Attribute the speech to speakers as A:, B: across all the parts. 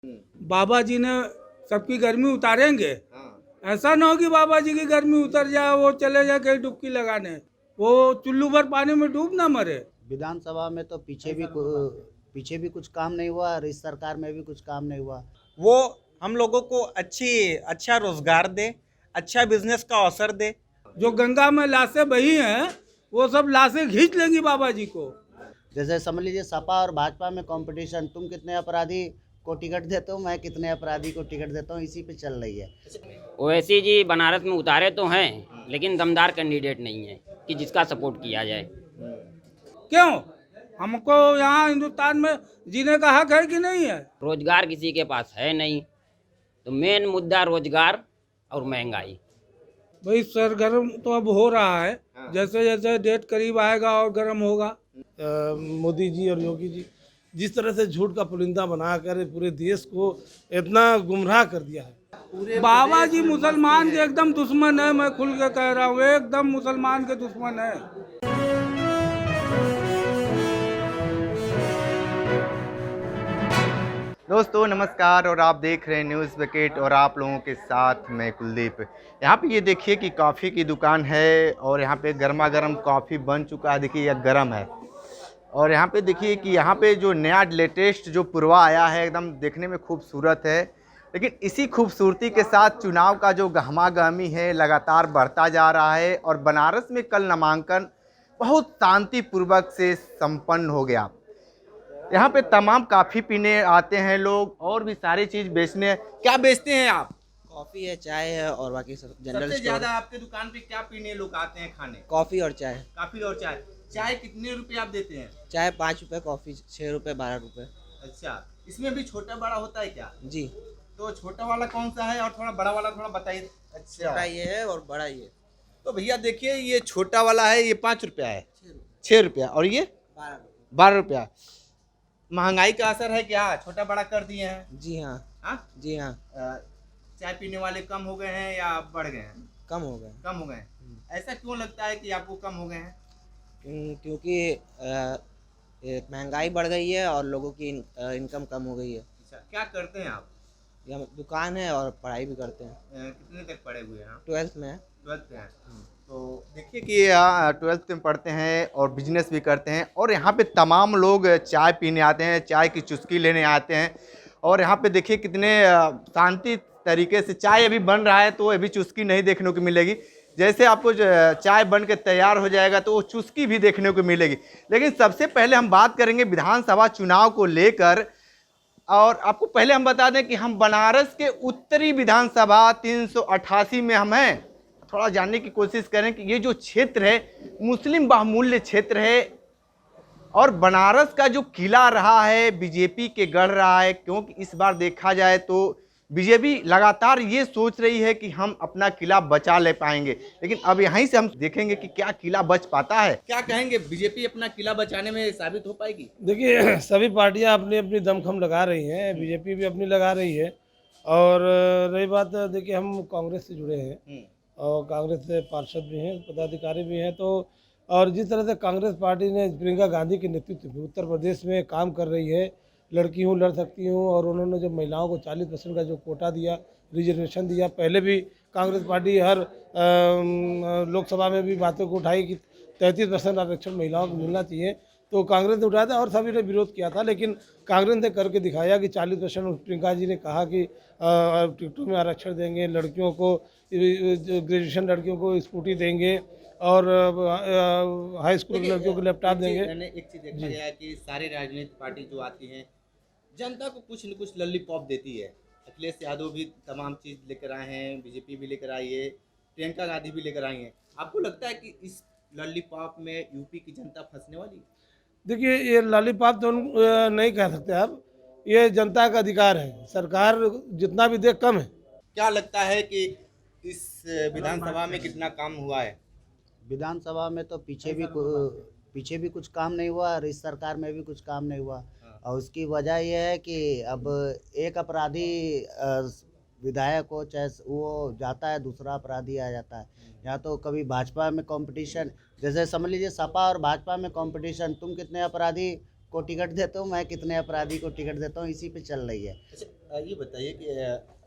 A: बाबा जी ने सबकी गर्मी उतारेंगे।
B: हाँ।
A: ऐसा ना हो कि बाबा जी की गर्मी उतर जाए, वो चले जाए कहीं डुबकी लगाने, वो चुल्लू भर पानी में डूब ना मरे।
C: विधानसभा में तो पीछे भी कुछ काम नहीं हुआ और इस सरकार में भी कुछ काम नहीं हुआ।
D: वो हम लोगों को अच्छा रोजगार दे, अच्छा बिजनेस का अवसर दे।
A: जो गंगा में लाशें बही हैं, वो सब लाशें खींच लेंगी बाबा जी को।
C: जैसे समझ लीजिए सपा और भाजपा में कंपटीशन, तुम कितने अपराधी को टिकट देते हो, मैं कितने अपराधी को टिकट देता हूँ, इसी पे चल रही है।
E: ओवैसी जी बनारस में उतारे तो हैं, लेकिन दमदार कैंडिडेट नहीं है कि जिसका सपोर्ट किया जाए।
A: क्यों? हमको यहाँ हिंदुस्तान में जीने का हक है कि नहीं है?
E: रोजगार किसी के पास है नहीं, तो मेन मुद्दा रोजगार और महंगाई।
A: भाई सरगर्म तो अब हो रहा है, जैसे जैसे डेट करीब आएगा और गर्म होगा।
F: मोदी जी और योगी जी जिस तरह से झूठ का पुलिंदा बनाकर पूरे देश को इतना गुमराह कर दिया है।
A: बाबा जी मुसलमान के एकदम दुश्मन है, मैं खुल के कह रहा हूँ, एकदम मुसलमान के दुश्मन है।
B: दोस्तों नमस्कार, और आप देख रहे हैं न्यूज़ बकेट और आप लोगों के साथ मैं कुलदीप। यहाँ पे ये देखिए कि कॉफ़ी की दुकान है और यहाँ पे गर्मा गर्म कॉफ़ी बन चुका है। देखिए यह गर्म है। और यहाँ पे देखिए कि यहाँ पे जो नया लेटेस्ट जो पुरवा आया है एकदम देखने में खूबसूरत है। लेकिन इसी खूबसूरती के साथ चुनाव का जो गहमागहमी है लगातार बढ़ता जा रहा है। और बनारस में कल नामांकन बहुत शांतिपूर्वक से संपन्न हो गया। यहाँ पे तमाम काफ़ी पीने आते हैं लोग और भी सारी चीज़ बेचने। क्या बेचते हैं आप?
C: कॉफ़ी है, चाय है और बाकी सब जनरल
B: सबसे
C: स्टोर।
B: ज़्यादा आपके दुकान पे क्या पीने लोग आते हैं खाने?
C: कॉफ़ी और चाय।
B: काफ़ी और चाय। चाय कितने रुपए आप देते हैं?
C: चाय 5 रुपये, कॉफ़ी 6 रुपये, 12 रुपये।
B: अच्छा, इसमें भी छोटा बड़ा होता है क्या?
C: जी,
B: तो छोटा वाला कौन सा है और थोड़ा बड़ा वाला थोड़ा बताइए। अच्छा,
C: छोटा ये है और बड़ा ये।
B: तो भैया देखिए ये छोटा वाला है, ये 5 रुपया है, 6 रुपया, और ये 12 रुपया। महंगाई का असर है क्या? छोटा बड़ा कर दिए हैं?
C: जी हाँ।
B: हाँ?
C: जी हाँ,
B: चाय पीने वाले कम हो गए हैं या बढ़ गए हैं?
C: कम हो गए।
B: कम हो गए हैं। ऐसा क्यों लगता है कि आपको कम हो गए हैं?
C: क्योंकि ये महंगाई बढ़ गई है और लोगों की इनकम कम हो गई है।
B: अच्छा, क्या करते हैं आप?
C: यहाँ दुकान है और पढ़ाई भी करते हैं।
B: कितने तक पढ़े हुए हैं आप?
C: 12th में है।
B: 12th हैं। तो देखिए कि 12th में पढ़ते हैं और बिजनेस भी करते हैं। और यहाँ पे तमाम लोग चाय पीने आते हैं, चाय की चुस्की लेने आते हैं। और यहाँ पे देखिए कितने शांति तरीके से चाय अभी बन रहा है, तो अभी चुस्की नहीं देखने को मिलेगी। जैसे आपको चाय बन के तैयार हो जाएगा तो वो चुस्की भी देखने को मिलेगी। लेकिन सबसे पहले हम बात करेंगे विधानसभा चुनाव को लेकर। और आपको पहले हम बता दें कि हम बनारस के उत्तरी विधानसभा 388 में हम हैं। थोड़ा जानने की कोशिश करें कि ये जो क्षेत्र है मुस्लिम बहुमूल्य क्षेत्र है और बनारस का जो किला रहा है बीजेपी के गढ़ रहा है। क्योंकि इस बार देखा जाए तो बीजेपी लगातार ये सोच रही है कि हम अपना किला बचा ले पाएंगे, लेकिन अब यहीं से हम देखेंगे कि क्या किला बच पाता है। क्या कहेंगे, बीजेपी अपना किला बचाने में साबित हो पाएगी?
F: देखिए सभी पार्टियां अपनी अपनी दमखम लगा रही हैं, बीजेपी भी अपनी लगा रही है। और रही बात, देखिए हम कांग्रेस से जुड़े हैं और कांग्रेस से पार्षद भी हैं, पदाधिकारी भी हैं। तो और जिस तरह से कांग्रेस पार्टी ने प्रियंका गांधी के नेतृत्व में उत्तर प्रदेश में काम कर रही है, लड़की हूँ लड़ सकती हूँ, और उन्होंने जो महिलाओं को 40% का जो कोटा दिया, रिजर्वेशन दिया। पहले भी कांग्रेस पार्टी हर लोकसभा में भी बातों को उठाई कि 33% आरक्षण महिलाओं को मिलना चाहिए, तो कांग्रेस ने उठाया था और सभी ने विरोध किया था। लेकिन कांग्रेस ने करके दिखाया कि 40%। प्रियंका जी ने कहा कि टिकटों में आरक्षण देंगे, लड़कियों को ग्रेजुएशन लड़कियों को स्कूटी देंगे और हाई स्कूल की लड़कियों को लैपटॉप देंगे।
B: मैंने एक चीज देखा गया है कि सारी राजनीतिक पार्टी जो आती हैं जनता को कुछ न कुछ लॉलीपॉप देती है। अखिलेश यादव भी तमाम चीज़ लेकर आए हैं, बीजेपी भी लेकर आई है, प्रियंका गांधी भी लेकर आई हैं। आपको लगता है कि इस लॉलीपॉप में यूपी की जनता फंसने वाली है?
F: देखिए ये लॉलीपॉप तो नहीं कह सकते आप, ये जनता का अधिकार है, सरकार जितना भी दे कम है।
B: क्या लगता है कि इस विधानसभा में कितना काम हुआ है?
C: विधानसभा में तो पीछे भी कुछ काम नहीं हुआ और इस सरकार में भी कुछ काम नहीं हुआ। और उसकी वजह यह है कि अब एक अपराधी विधायक हो चाहे वो जाता है, दूसरा अपराधी आ जाता है। या तो कभी भाजपा में कंपटीशन, जैसे समझ लीजिए सपा और भाजपा में कंपटीशन, तुम कितने अपराधी को टिकट देता हूँ, मैं कितने अपराधी को टिकट देता हूँ, इसी पे चल रही है।
B: अच्छा ये बताइए कि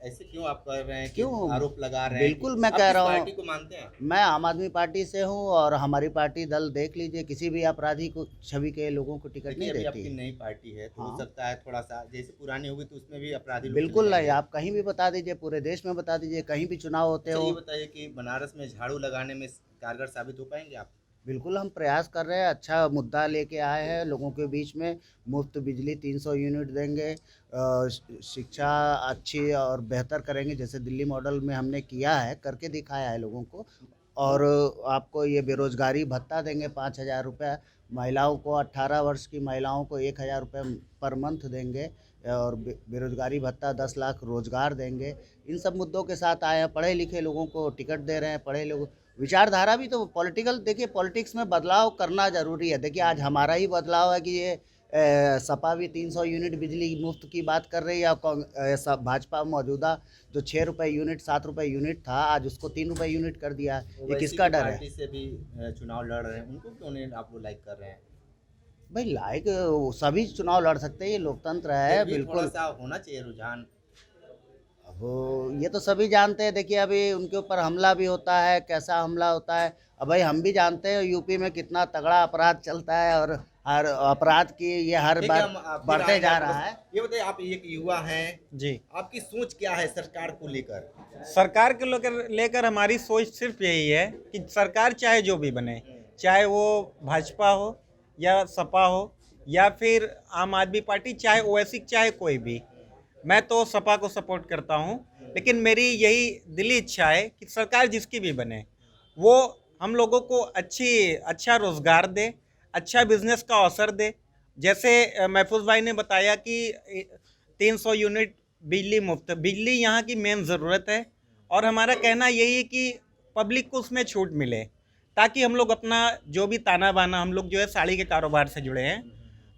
B: ऐसे क्यों आप कर रहे हैं,
C: क्यों?
B: आरोप लगा रहे हैं?
C: बिल्कुल मैं
B: आप
C: कह
B: किस
C: रहा हूँ,
B: पार्टी को मानते हैं?
C: मैं आम आदमी पार्टी से हूँ और हमारी पार्टी दल देख लीजिए, किसी भी अपराधी को, छवि के लोगों को टिकट
B: देखिए
C: नहीं
B: अभी
C: देती
B: आपकी
C: है।
B: नई पार्टी है तो हो
C: हाँ।
B: सकता है थोड़ा सा जैसे पुरानी होगी तो उसमें भी अपराधी लोग
C: बिल्कुल
B: चले
C: नहीं,
B: जाएंगे।
C: आप कहीं भी बता दीजिए, पूरे देश में बता दीजिए, कहीं भी चुनाव होते
B: अच्छा
C: हो।
B: ये बताइए कि बनारस में झाड़ू लगाने में कारगर साबित हो पाएंगे आप?
C: बिल्कुल हम प्रयास कर रहे हैं, अच्छा मुद्दा लेके आए हैं लोगों के बीच में। मुफ्त बिजली 300 यूनिट देंगे, शिक्षा अच्छी और बेहतर करेंगे, जैसे दिल्ली मॉडल में हमने किया है, करके दिखाया है लोगों को। और आपको ये बेरोजगारी भत्ता देंगे 5,000 रुपये, महिलाओं को 18 वर्ष की महिलाओं को 1,000 रुपये पर मंथ देंगे, और बेरोजगारी भत्ता 10 लाख रोजगार देंगे। इन सब मुद्दों के साथ आए हैं, पढ़े लिखे लोगों को टिकट दे रहे हैं, पढ़े लोग विचारधारा भी तो पॉलिटिकल, देखिए पॉलिटिक्स में बदलाव करना ज़रूरी है। देखिए आज हमारा ही बदलाव है कि ये सपा भी 300 यूनिट बिजली मुफ्त की बात कर रही है, और भाजपा मौजूदा जो 6 रुपये यूनिट 7 रुपये यूनिट था, आज उसको 3 रुपये यूनिट कर दिया है। ये
B: ओवैसी
C: किसका
B: की
C: डर है?
B: पार्टी से भी चुनाव लड़ रहे हैं, उनको क्यों नहीं आप लोग लाइक कर रहे हैं?
C: भाई लाइक सभी चुनाव लड़ सकते हैं, ये लोकतंत्र है।
B: फिर भी थोड़ा
C: बिल्कुल
B: सा होना चाहिए रुझान।
C: अब ये तो सभी जानते हैं, देखिए अभी उनके ऊपर हमला भी होता है, कैसा हमला होता है। अब भाई हम भी जानते हैं यूपी में कितना तगड़ा अपराध चलता है, और हर अपराध की ये हर
B: ठीक है,
C: बार
B: हम फिर
C: बढ़ते
B: आएंगे
C: जा
B: आपको।
C: रहा है।
B: ये बताइए आप एक युवा हैं,
D: जी।
B: आपकी सोच क्या है सरकार को लेकर?
D: सरकार के लेकर हमारी सोच सिर्फ यही है कि सरकार चाहे जो भी बने, चाहे वो भाजपा हो या सपा हो या फिर आम आदमी पार्टी, चाहे ओवैसी, चाहे कोई भी, मैं तो सपा को सपोर्ट करता हूँ। लेकिन मेरी यही दिली इच्छा है कि सरकार जिसकी भी बने वो हम लोगों को अच्छा रोज़गार दे, अच्छा बिजनेस का अवसर दे। जैसे महफूज भाई ने बताया कि 300 यूनिट बिजली मुफ्त, बिजली यहाँ की मेन ज़रूरत है, और हमारा कहना यही है कि पब्लिक को उसमें छूट मिले, ताकि हम लोग अपना जो भी ताना बाना, हम लोग जो है साड़ी के कारोबार से जुड़े हैं,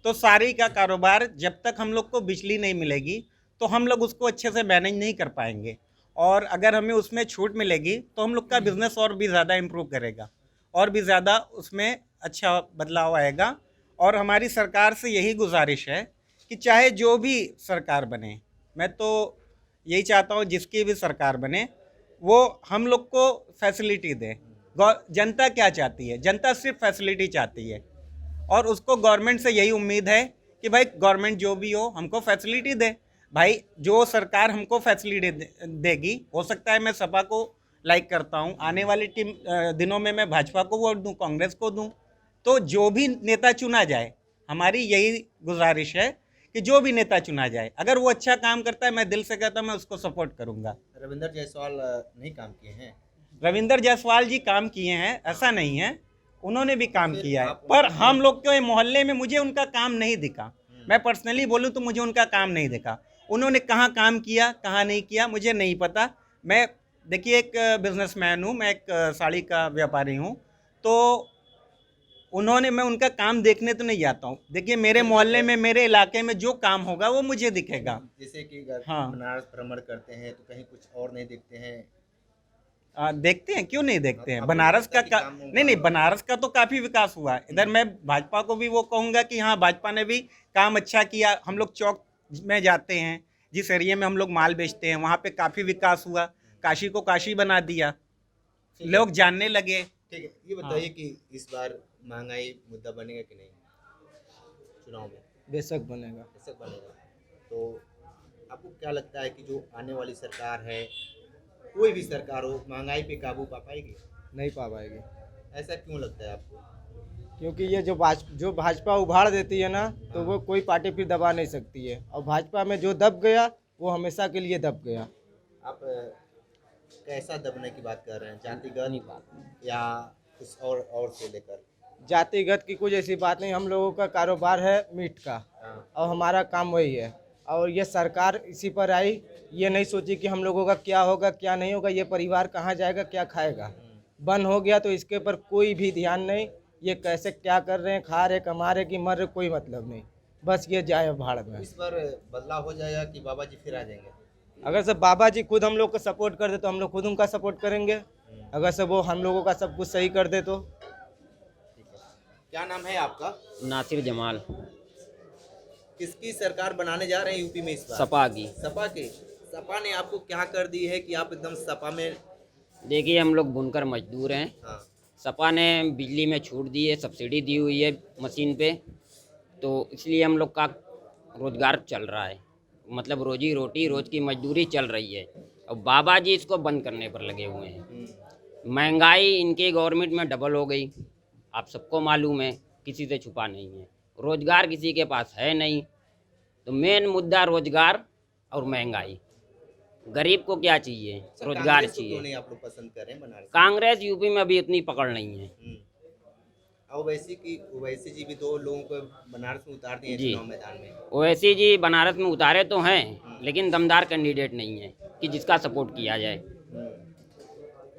D: तो साड़ी का कारोबार जब तक हम लोग को बिजली नहीं मिलेगी तो हम लोग उसको अच्छे से मैनेज नहीं कर पाएंगे। और अगर हमें उसमें छूट मिलेगी तो हम लोग का बिज़नेस और भी ज़्यादा इम्प्रूव करेगा, और भी ज़्यादा उसमें अच्छा बदलाव आएगा। और हमारी सरकार से यही गुजारिश है कि चाहे जो भी सरकार बने, मैं तो यही चाहता हूँ जिसकी भी सरकार बने वो हम लोग को फैसिलिटी दे। जनता क्या चाहती है? जनता सिर्फ फैसिलिटी चाहती है, और उसको गवर्नमेंट से यही उम्मीद है कि भाई गवर्नमेंट जो भी हो हमको फैसिलिटी दे। भाई जो सरकार हमको फैसिलिटी देगी, हो सकता है मैं सपा को लाइक करता हूँ, आने वाले दिनों में मैं भाजपा को वोट दूँ, कांग्रेस को दूँ, तो जो भी नेता चुना जाए, हमारी यही गुजारिश है कि जो भी नेता चुना जाए, अगर वो अच्छा काम करता है, मैं दिल से कहता हूँ मैं उसको सपोर्ट करूँगा।
B: रविंदर जायसवाल नहीं काम किए हैं?
D: रविंदर जायसवाल जी काम किए हैं, ऐसा नहीं है, उन्होंने भी काम किया है, पर हम लोग के मोहल्ले में मुझे उनका काम नहीं दिखा। मैं पर्सनली बोलूँ तो मुझे उनका काम नहीं दिखा। उन्होंने कहाँ काम किया, कहाँ नहीं किया, मुझे नहीं पता। मैं देखिए एक बिजनेसमैन हूँ, मैं एक साड़ी का व्यापारी हूँ, तो मैं उनका काम देखने तो नहीं जाता हूँ। देखिए मेरे मोहल्ले में, मेरे इलाके में जो काम होगा वो मुझे दिखेगा।
B: जैसे कि अगर
D: हाँ।
B: बनारस भ्रमण करते हैं तो कहीं कुछ और नहीं देखते हैं?
D: देखते हैं, क्यों नहीं देखते हैं?
B: आपको
D: बनारस
B: लगता
D: का
B: है कि काम होगा?
D: नहीं, बनारस का तो काफ़ी विकास हुआ है। इधर मैं भाजपा को भी वो कहूँगा कि हाँ, भाजपा ने भी काम अच्छा किया। हम लोग चौक में जाते हैं, जिस एरिया में हम लोग माल बेचते हैं, वहाँ पे काफ़ी विकास हुआ। काशी को काशी बना दिया, लोग जानने लगे।
B: ठीक है, ये बताइए कि इस बार महंगाई मुद्दा बनेगा कि नहीं चुनाव में?
F: बेशक बनेगा।
B: बेशक बनेगा। तो आपको क्या लगता है कि जो आने वाली सरकार है, कोई भी सरकार हो, महंगाई पे काबू पा पाएगी?
F: नहीं पा पाएगी,
B: ऐसा क्यों लगता है आपको?
F: क्योंकि ये जो भाजपा उभार देती है ना, तो वो कोई पार्टी फिर दबा नहीं सकती है, और भाजपा में जो दब गया वो हमेशा के लिए दब गया।
B: आप कैसा दबने की बात कर रहे हैं? जातिगत या कुछ और से लेकर?
F: जातिगत की कुछ ऐसी बात नहीं, हम लोगों का कारोबार है मीट का,
B: हाँ।
F: और हमारा काम वही है। और ये सरकार इसी पर आई, ये नहीं सोची कि हम लोगों का क्या होगा क्या नहीं होगा, ये परिवार कहाँ जाएगा, क्या खाएगा। बंद हो गया तो इसके ऊपर कोई भी ध्यान नहीं, ये कैसे क्या कर रहे हैं, खा रहे, कमा रहे कि मर रहे, कोई मतलब नहीं, बस ये जाए भाड़ में।
B: इस बार बदलाव हो जाएगा कि बाबा जी फिर आ जाएंगे?
F: अगर सब बाबा जी खुद हम लोग को सपोर्ट कर दे तो हम लोग खुद उनका सपोर्ट करेंगे, अगर सब वो हम लोगों का सब कुछ सही कर दे तो।
B: ठीक है। क्या नाम है आपका?
E: नासिर जमाल।
B: किसकी सरकार बनाने जा रहे हैं यूपी में इस बार?
E: सपा की।
B: सपा के। सपा ने आपको क्या कर दी है कि आप एकदम सपा में?
E: देखिए हम लोग बुनकर मजदूर हैं।
B: हाँ।
E: सपा ने बिजली में छूट दी है, सब्सिडी दी हुई है मशीन पे, तो इसलिए हम लोग का रोजगार चल रहा है, मतलब रोजी रोटी रोज की मजदूरी चल रही है। और बाबा जी इसको बंद करने पर लगे हुए हैं। महंगाई इनके गवर्नमेंट में डबल हो गई, आप सबको मालूम है, किसी से छुपा नहीं है। रोजगार किसी के पास है नहीं, तो मेन मुद्दा रोजगार और महंगाई। गरीब को क्या चाहिए? रोजगार
B: कांग्रेस को क्यों
E: चाहिए।
B: नहीं आप लोग पसंद कर रहे हैं बनारस?
E: कांग्रेस यूपी में अभी इतनी पकड़ नहीं है।
B: ओवैसी जी भी तो लोगों को बनारस में उतार दिए हैं
E: जी।
B: चुनाव मैदान में।
E: ओवैसी जी बनारस में उतारे तो हैं, लेकिन दमदार कैंडिडेट नहीं है कि जिसका सपोर्ट किया जाए।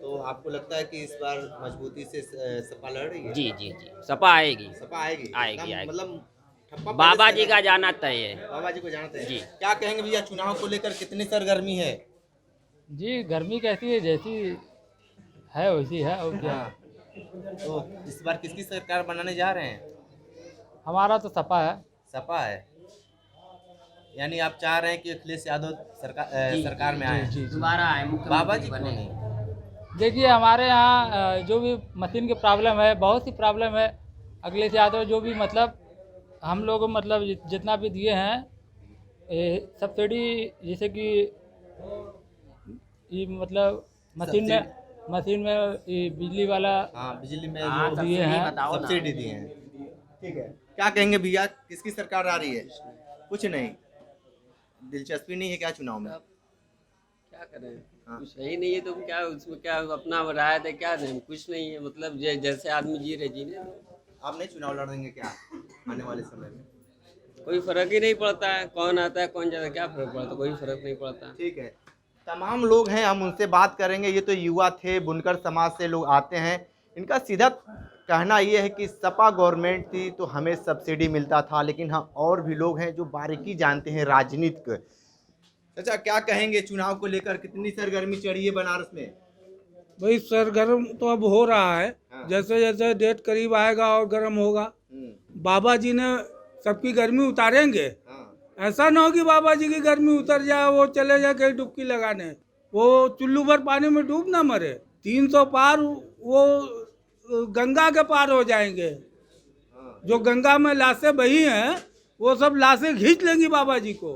B: तो आपको लगता है कि इस बार मजबूती से सपा लड़ रही है?
E: जी जी जी, सपा आएगी।
B: सपा आएगी?
E: आएगी,
B: एकदम
E: आएगी।
B: मतलब ठप्पा
E: बाबा
B: पहले
E: जी
B: से
E: का
B: है।
E: जाना तय है।
B: बाबा जी को जानते हैं
E: जी।
B: क्या कहेंगे भैया, चुनाव को लेकर कितनी सरगर्मी है?
G: जी गर्मी कैसी है, जैसी है वैसी है, और क्या।
B: तो इस बार किसकी सरकार बनाने जा रहे हैं?
G: हमारा तो सपा है।
B: सपा है, यानी आप चाह रहे हैं कि अखिलेश यादव सरकार में आए?
E: दोबारा आए
B: बाबा
E: मुख्यमंत्री
B: जी क्यों
E: बने।
B: नहीं?
G: देखिए हमारे यहाँ जो भी मशीन की प्रॉब्लम है, बहुत सी प्रॉब्लम है। अखिलेश यादव जो भी मतलब हम लोग मतलब जितना भी दिए हैं सब्सिडी, जैसे कि ये मतलब मशीन में ये बिजली वाला
B: हाँ, बिजली में
E: हाँ,
B: जो
G: दिए हैं।
E: बताओ ना।
B: सब्सिडी दिए हैं। ठीक है, क्या कहेंगे भैया, किसकी सरकार आ रही है? कुछ नहीं, दिलचस्पी नहीं है क्या चुनाव में?
H: क्या करें,
B: हाँ।
H: कुछ है ही नहीं है तो क्या उसमें क्या अपना राय है, क्या नहीं, कुछ नहीं है। मतलब जैसे आदमी जी रहे जीने दो।
B: आप नहीं चुनाव लड़ेंगे क्या आने वाले समय में?
H: कोई फर्क ही नहीं पड़ता है, कौन आता है कौन जाता है, क्या फर्क पड़ता, कोई फर्क नहीं पड़ता।
B: ठीक है, तमाम लोग हैं, हम उनसे बात करेंगे। ये तो युवा थे, बुनकर समाज से लोग आते हैं। इनका सीधा कहना ये है कि सपा गवर्नमेंट थी तो हमें सब्सिडी मिलता था, लेकिन हाँ और भी लोग हैं जो बारीकी जानते हैं राजनीति। अच्छा, क्या कहेंगे चुनाव को लेकर, कितनी सरगर्मी चढ़ी है बनारस में?
A: भाई सरगर्म तो अब हो रहा है।
B: हाँ।
A: जैसे जैसे डेट करीब आएगा और गर्म होगा। बाबा जी ने सबकी गर्मी उतारेंगे।
B: हाँ।
A: ऐसा ना हो कि बाबा जी की गर्मी उतर जाए, वो चले जाए कहीं डुबकी लगाने, वो चुल्लू भर पानी में डूब ना मरे। 300 पार वो गंगा के पार हो जाएंगे। जो गंगा में लाशें बही हैं वो सब लाशें खींच लेंगी बाबा जी को।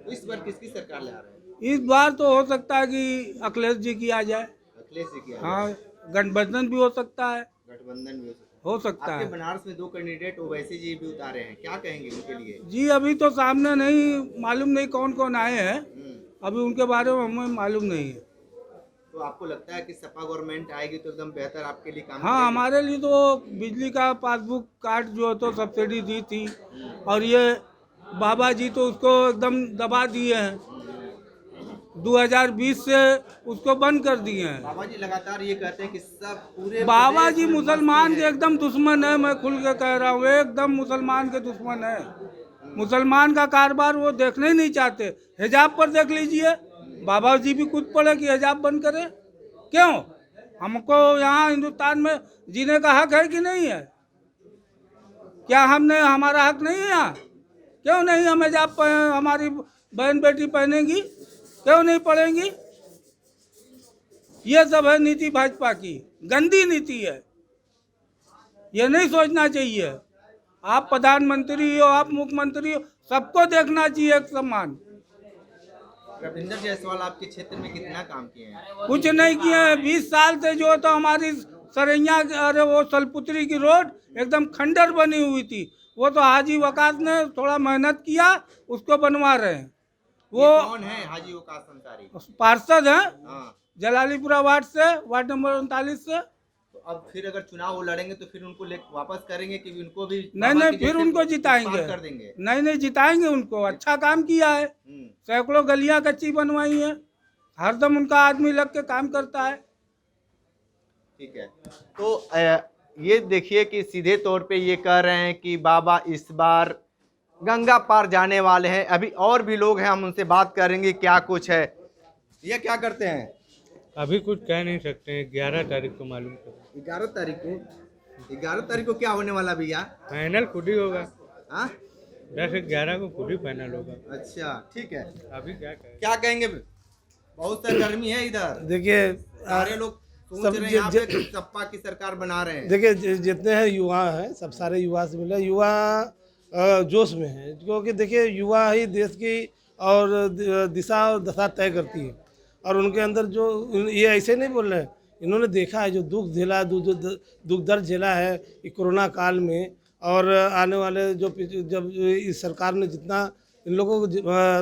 B: इस बार किसकी सरकार ले आ रहे हैं?
A: इस बार तो हो सकता है कि अखिलेश जी की आ जाए।
B: अखिलेश जी की आ रही है।
A: हाँ, गठबंधन भी हो सकता है।
B: गठबंधन भी
A: हो सकता
B: आपके
A: है।
B: बनारस में 2 कैंडिडेट ओवैसी जी भी उतारे हैं, क्या कहेंगे उनके लिए?
A: जी अभी तो सामने नहीं, मालूम नहीं कौन कौन आए हैं, अभी उनके बारे में हमें मालूम नहीं है।
B: तो आपको लगता है कि सपा गवर्नमेंट आएगी तो एकदम बेहतर आपके लिए काम
A: हाँ,
B: करेगी?
A: हमारे लिए तो बिजली का पासबुक कार्ड जो है तो सब्सिडी दी थी, और ये बाबा जी तो उसको एकदम दबा दिए हैं। 2020 से उसको बंद कर दिए हैं।
B: बाबा जी लगातार ये कहते हैं कि सब पूरे
A: बाबा
B: प्रदेश
A: जी
B: में
A: मुसलमान
B: मस्ती
A: के
B: है।
A: एकदम दुश्मन है, मैं खुल के कह रहा हूँ, एकदम मुसलमान के दुश्मन है। मुसलमान का कारोबार वो देखना ही नहीं चाहते। हिजाब पर देख लीजिए, बाबा जी भी खुद पड़े कि हिजाब बंद करें। क्यों? हमको यहाँ हिंदुस्तान में जीने का हक है कि नहीं है? क्या हमने, हमारा हक नहीं है यहाँ? क्यों नहीं हम हिजाब हमारी बहन बेटी पहनेंगी? क्यों नहीं पढ़ेंगी? ये सब है नीति भाजपा की, गंदी नीति है। ये नहीं सोचना चाहिए। आप प्रधानमंत्री हो, आप मुख्यमंत्री हो, सबको देखना चाहिए एक समान।
B: रविंदर जायसवाल आपके क्षेत्र में कितना काम किए हैं?
A: कुछ नहीं किए हैं। 20 साल से जो तो हमारी सरैया, अरे वो सलपुत्री की रोड एकदम खंडर बनी हुई थी, वो तो हाजी वकास ने थोड़ा मेहनत किया, उसको बनवा रहे हैं। वो
B: ये कौन है हाजी वकास अंसारी?
A: पार्षद हैं
B: हाँ।
A: जलालीपुरा वार्ड से, वार्ड नंबर 39 से।
B: तो अब फिर अगर चुनाव वो लड़ेंगे तो फिर उनको वापस करेंगे कि उनको भी
A: नहीं
B: बाबा
A: नहीं,
B: की
A: फिर
B: जैसे
A: उनको
B: पार
A: जिताएंगे।
B: कर देंगे?
A: नहीं नहीं, जिताएंगे उनको। अच्छा काम किया है, सैकड़ों गलियां कच्ची बनवाई हैं, हरदम उनका आदमी लग के काम करता है।
B: ठीक है, तो ये देखिए कि सीधे तौर पे ये कह रहे हैं कि बाबा इस बार गंगा पार जाने वाले हैं। अभी और भी लोग हैं, हम उनसे बात करेंगे क्या कुछ है। ये क्या करते हैं?
I: अभी कुछ कह नहीं सकते हैं, 11 तारीख को मालूम करें।
B: 11 तारीख को क्या होने वाला भैया?
I: फाइनल खुद ही होगा।
B: हाँ?
I: 10-11 को खुद ही फाइनल होगा।
B: अच्छा ठीक है,
I: अभी क्या कहें?
B: क्या कहेंगे? बहुत सा गर्मी है इधर,
F: देखिए
B: सारे लोग सोच रहे हैं यहाँ पे सपा की सरकार बना रहे हैं।
F: देखिए जितने हैं युवा हैं, सब सारे युवा से मिले, युवा जोश में हैं, क्योंकि देखिए युवा ही देश की और दिशा और दशा तय करती है। और उनके अंदर जो, ये ऐसे नहीं बोल रहे हैं, इन्होंने देखा है जो दुख झेला, दुख दर्द झेला है कि कोरोना काल में, और आने वाले जो जब इस सरकार ने जितना इन लोगों को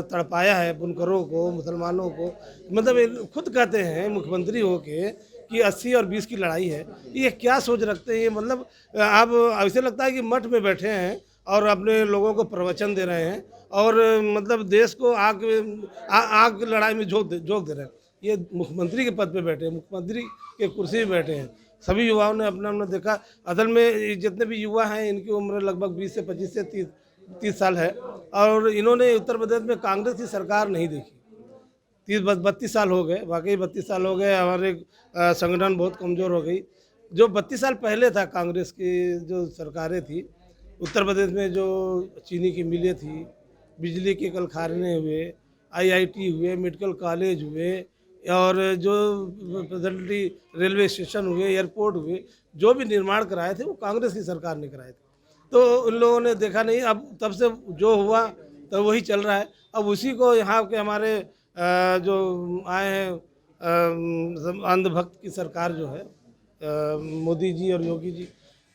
F: तड़पाया है, बुनकरों को, मुसलमानों को, मतलब खुद कहते हैं मुख्यमंत्री होके कि 80 और 20 की लड़ाई है। ये क्या सोच रखते हैं? ये मतलब आप ऐसे लगता है कि मठ में बैठे हैं और अपने लोगों को प्रवचन दे रहे हैं, और मतलब देश को आग की लड़ाई में झोंक दे रहे हैं। ये मुख्यमंत्री के पद पे बैठे हैं, मुख्यमंत्री के कुर्सी पे बैठे हैं। सभी युवाओं ने अपना अपना देखा। असल में जितने भी युवा हैं, इनकी उम्र लगभग 20 से 25 से 30 साल है, और इन्होंने उत्तर प्रदेश में कांग्रेस की सरकार नहीं देखी। 32 साल हो गए, वाकई 32 साल हो गए। हमारे संगठन बहुत कमज़ोर हो गई। जो 32 साल पहले था, कांग्रेस की जो सरकारें थी उत्तर प्रदेश में, जो चीनी की मिलें थी, बिजली के कल कारखाने हुए, IIT हुए, मेडिकल कॉलेज हुए, और जो फैसिलिटी रेलवे स्टेशन हुए, एयरपोर्ट हुए, जो भी निर्माण कराए थे वो कांग्रेस की सरकार ने कराए थे। तो उन लोगों ने देखा नहीं, अब तब से जो हुआ तो वही चल रहा है। अब उसी को यहाँ के हमारे जो आए हैं अंधभक्त की सरकार जो है, मोदी जी और योगी जी,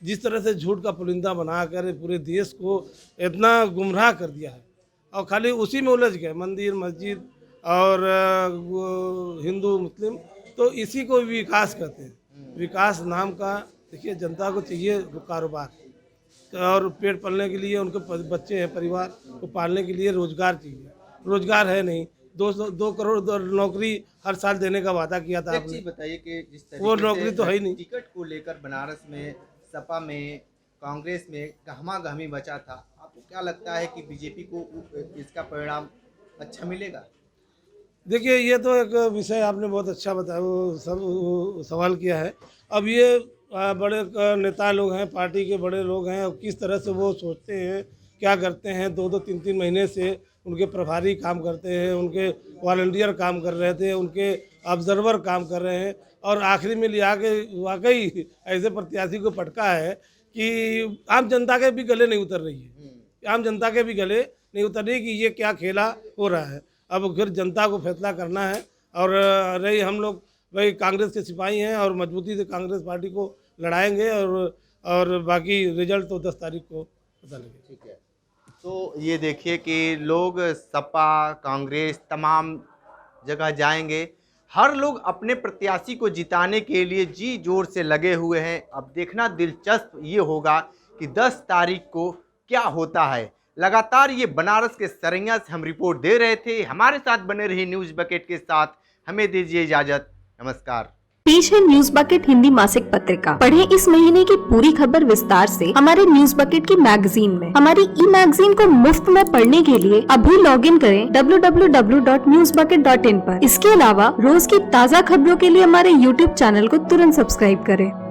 F: जिस तरह से झूठ का पुलिंदा बनाकर पूरे देश को इतना गुमराह कर दिया है, और खाली उसी में उलझ गए, मंदिर मस्जिद और हिंदू मुस्लिम, तो इसी को विकास कहते हैं। विकास नाम का, देखिए जनता को चाहिए कारोबार, और पेट पालने के लिए, उनके बच्चे हैं, परिवार को पालने के लिए रोजगार चाहिए। रोजगार है नहीं। 2 करोड़ नौकरी हर साल देने का वादा किया था आपने,
B: बताइए कि जिस तरीके
F: वो नौकरी तो है ही नहीं।
B: टिकट को लेकर बनारस में, सपा में, कांग्रेस में गहमा गहमी बचा था, आपको क्या लगता है कि बीजेपी को इसका परिणाम अच्छा मिलेगा?
F: देखिए ये तो एक विषय आपने बहुत अच्छा बताया, वो सवाल किया है। अब ये बड़े नेता लोग हैं, पार्टी के बड़े लोग हैं, और किस तरह से वो सोचते हैं, क्या करते हैं। 2-2, 3-3 महीने से उनके प्रभारी काम करते हैं, उनके वॉलंटियर काम कर रहे थे, उनके ऑब्जर्वर काम कर रहे हैं, और आखिरी में लिया के वाकई ऐसे प्रत्याशी को पटका है कि आम जनता के भी गले नहीं उतर रही है। आम जनता के भी गले नहीं उतर रही कि ये क्या खेला हो रहा है। अब फिर जनता को फैसला करना है, और रही हम लोग भाई कांग्रेस के सिपाही हैं, और मजबूती से कांग्रेस पार्टी को लड़ाएंगे, और बाकी रिजल्ट तो 10 तारीख को पता लगेगा।
B: ठीक है, तो ये देखिए कि लोग सपा, कांग्रेस तमाम जगह जाएंगे, हर लोग अपने प्रत्याशी को जिताने के लिए जी जोर से लगे हुए हैं। अब देखना दिलचस्प ये होगा कि 10 तारीख को क्या होता है। लगातार ये बनारस के सरैया से हम रिपोर्ट दे रहे थे। हमारे साथ बने रही न्यूज़ बकेट के साथ, हमें दीजिए इजाजत। नमस्कार।
J: पेश है न्यूज बकेट हिंदी मासिक पत्रिका। पढ़ें इस महीने की पूरी खबर विस्तार से हमारे न्यूज बकेट की मैगजीन में। हमारी ई मैगजीन को मुफ्त में पढ़ने के लिए अभी लॉगिन करें www.newsbucket.in पर। इसके अलावा रोज की ताज़ा खबरों के लिए हमारे YouTube चैनल को तुरंत सब्सक्राइब करें।